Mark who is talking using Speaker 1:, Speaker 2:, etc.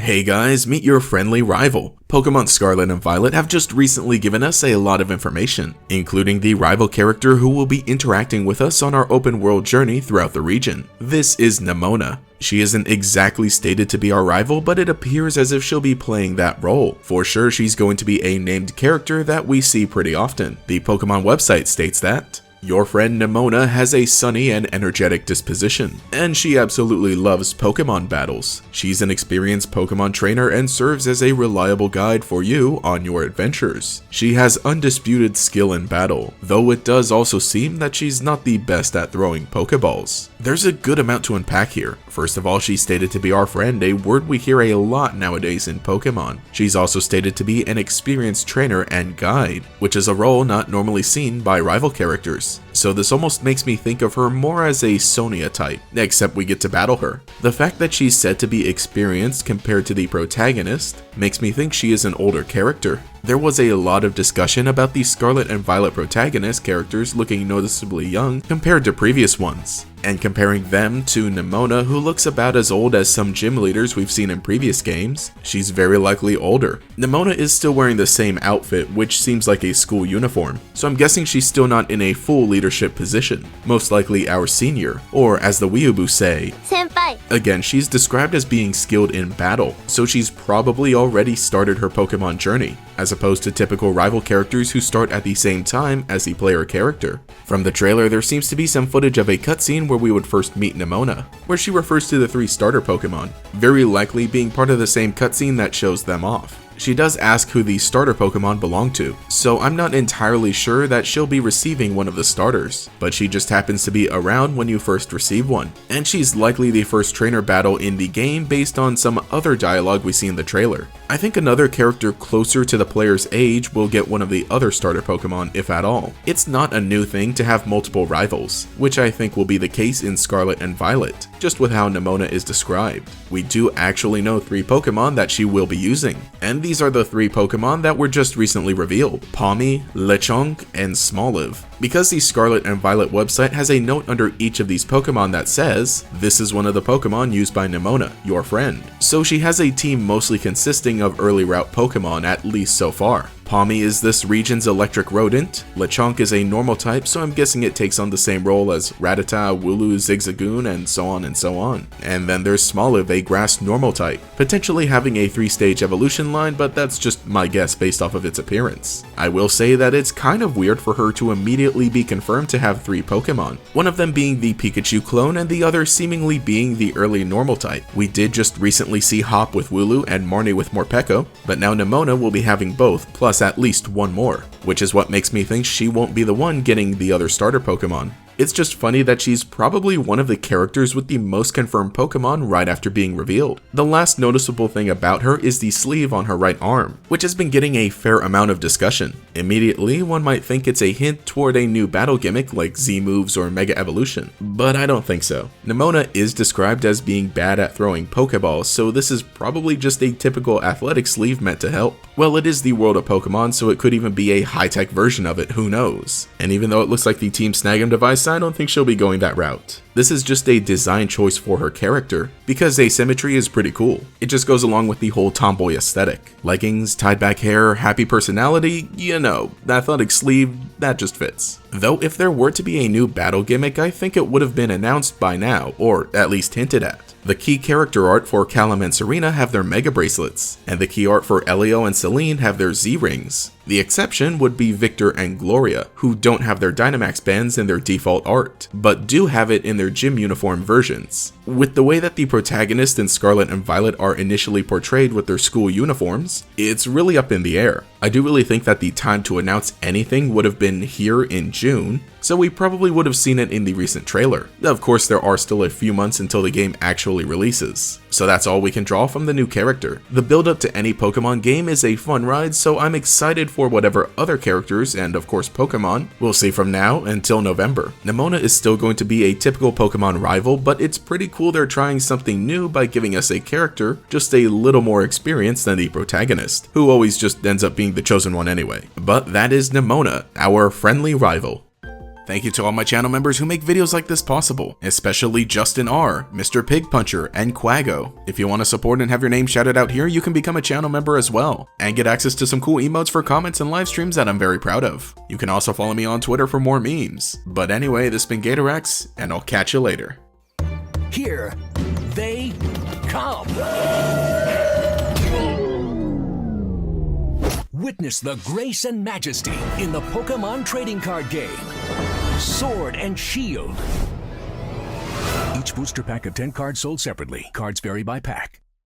Speaker 1: Hey guys, meet your friendly rival. Pokemon Scarlet and Violet have just recently given us a lot of information, including the rival character who will be interacting with us on our open world journey throughout the region. This is Nemona. She isn't exactly stated to be our rival, but it appears as if she'll be playing that role. For sure, she's going to be a named character that we see pretty often. The Pokemon website states that your friend Nemona has a sunny and energetic disposition, and she absolutely loves Pokemon battles. She's an experienced Pokemon trainer and serves as a reliable guide for you on your adventures. She has undisputed skill in battle, though it does also seem that she's not the best at throwing Pokeballs. There's a good amount to unpack here. First of all, she's stated to be our friend, a word we hear a lot nowadays in Pokemon. She's also stated to be an experienced trainer and guide, which is a role not normally seen by rival characters. So this almost makes me think of her more as a Sonia type, except we get to battle her. The fact that she's said to be experienced compared to the protagonist makes me think she is an older character. There was a lot of discussion about the Scarlet and Violet protagonist characters looking noticeably young compared to previous ones, and comparing them to Nemona, who looks about as old as some gym leaders we've seen in previous games, she's very likely older. Nemona is still wearing the same outfit, which seems like a school uniform, so I'm guessing she's still not in a full leadership position, most likely our senior, or as the weeaboo say, Senpai. Again, she's described as being skilled in battle, so she's probably already started her Pokemon journey, as opposed to typical rival characters who start at the same time as the player character. From the trailer, there seems to be some footage of a cutscene where we would first meet Nemona, where she refers to the 3 starter Pokemon, very likely being part of the same cutscene that shows them off. She does ask who the starter Pokemon belong to, so I'm not entirely sure that she'll be receiving one of the starters, but she just happens to be around when you first receive one, and she's likely the first trainer battle in the game based on some other dialogue we see in the trailer. I think another character closer to the player's age will get one of the other starter Pokemon, if at all. It's not a new thing to have multiple rivals, which I think will be the case in Scarlet and Violet, just with how Nemona is described. We do actually know 3 Pokemon that she will be using, and these are the 3 Pokemon that were just recently revealed: Pawmi, Lechonk, and Smoliv. Because the Scarlet and Violet website has a note under each of these Pokemon that says, this is one of the Pokemon used by Nemona, your friend. So she has a team mostly consisting of early route Pokemon, at least so far. Pawmi is this region's electric rodent, Lechonk is a normal type, so I'm guessing it takes on the same role as Rattata, Wooloo, Zigzagoon, and so on and so on. And then there's Smoliv, a grass normal type, potentially having a 3-stage evolution line, but that's just my guess based off of its appearance. I will say that it's kind of weird for her to immediately be confirmed to have 3 Pokemon, one of them being the Pikachu clone and the other seemingly being the early normal type. We did just recently see Hop with Wooloo and Marnie with Morpeko, but now Nemona will be having both, plus at least one more, which is what makes me think she won't be the one getting the other starter Pokemon. It's just funny that she's probably one of the characters with the most confirmed Pokemon right after being revealed. The last noticeable thing about her is the sleeve on her right arm, which has been getting a fair amount of discussion. Immediately, one might think it's a hint toward a new battle gimmick like Z-moves or Mega Evolution, but I don't think so. Nemona is described as being bad at throwing Pokeballs, so this is probably just a typical athletic sleeve meant to help. Well, it is the world of Pokemon, so it could even be a high-tech version of it, who knows? And even though it looks like the Team Snag'em device, I don't think she'll be going that route. This is just a design choice for her character, because asymmetry is pretty cool. It just goes along with the whole tomboy aesthetic. Leggings, tied back hair, happy personality, you know, the athletic sleeve, that just fits. Though if there were to be a new battle gimmick, I think it would have been announced by now, or at least hinted at. The key character art for Callum and Serena have their Mega Bracelets, and the key art for Elio and Celine have their Z-Rings. The exception would be Victor and Gloria, who don't have their Dynamax bands in their default art, but do have it in their gym uniform versions. With the way that the protagonist in Scarlet and Violet are initially portrayed with their school uniforms, it's really up in the air. I do really think that the time to announce anything would have been here in June, so we probably would have seen it in the recent trailer. Of course, there are still a few months until the game actually releases, so that's all we can draw from the new character. The build up to any Pokemon game is a fun ride, so I'm excited for whatever other characters, and of course Pokemon, we'll see from now until November. Nemona is still going to be a typical Pokemon rival, but it's pretty cool they're trying something new by giving us a character just a little more experienced than the protagonist, who always just ends up being the chosen one anyway. But that is Nemona, our friendly rival. Thank you to all my channel members who make videos like this possible, especially Justin R, Mr. Pig Puncher, and Quago. If you want to support and have your name shouted out here, you can become a channel member as well, and get access to some cool emotes for comments and live streams that I'm very proud of. You can also follow me on Twitter for more memes. But anyway, this has been GatorX, and I'll catch you later.
Speaker 2: Here they come. Witness the grace and majesty in the Pokemon trading card game, Sword and Shield. Each booster pack of 10 cards sold separately. Cards vary by pack.